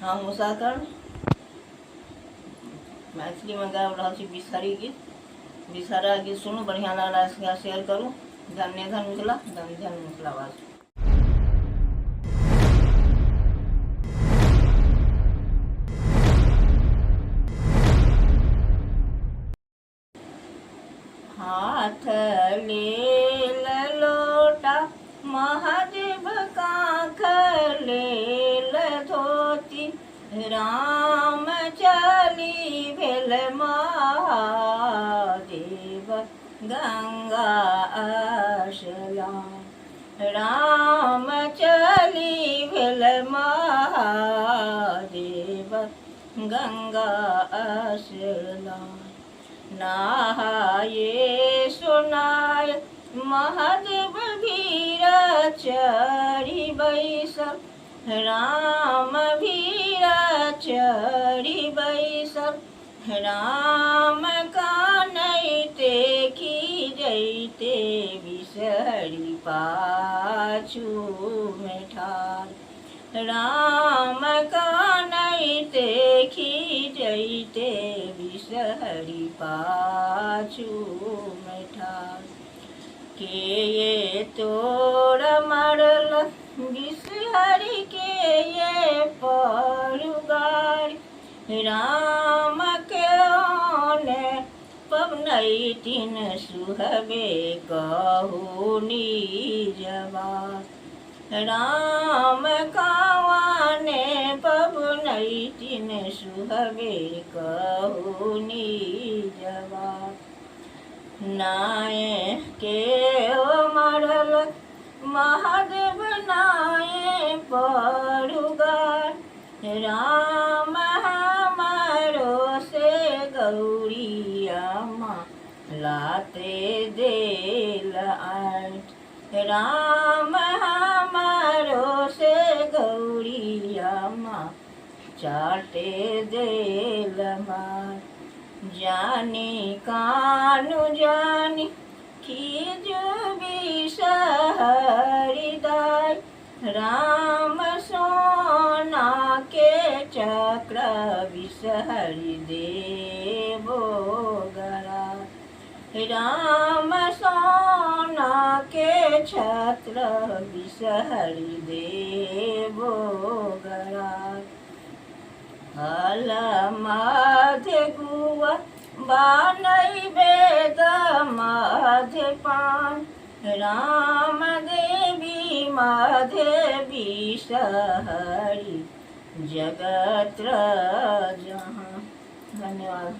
हम उषा कर्ण मैथिली में गाबि रहल छी बिषहरी गीत। बिषहरा गीत सुनू, बढ़िया लगला शेयर करू। धन्य धन मिथिला, धन्य धन मिथिलावासी। हाथ लेल लोटा महादेव काख लेल धोती, राम चली भेल महादेव गंगा स्नान। राम चली भेल महादेव गंगा स्नान। नहाये सुनाय महादेव भीर चढ़ी बैसल, राम भीर चढ़ी बैसल। राम कानैते की जैते बिषहरी पाछू में ठाड़। राम कानैते खीजैते बिषहरी पाछू में ठाड़। के ये तोर मरल बिषहरी के ये परुगारी, राम के ओने पबनैतिन सुहबे कहू निजबार। राम कावाने पबनैतिन सुहबे कहू निजबार। नाय के मरल महादेव नाय परुगार, राम हमारो से गौरिया माँ लाते देल आठ। राम हमारो से गौरिया माँ चाटे देल मार। जानी कानु जानी खीजु बिषहरी दाय, राम सोना के चक्र बिषहरी देबो गरा। राम सोना के छत्र बिषहरी देबो गरा। हल माधे गुआ बानई वेद माधे पान, राम देवी माधे बिषहरी जगत्र जहाँ। धन्यवाद।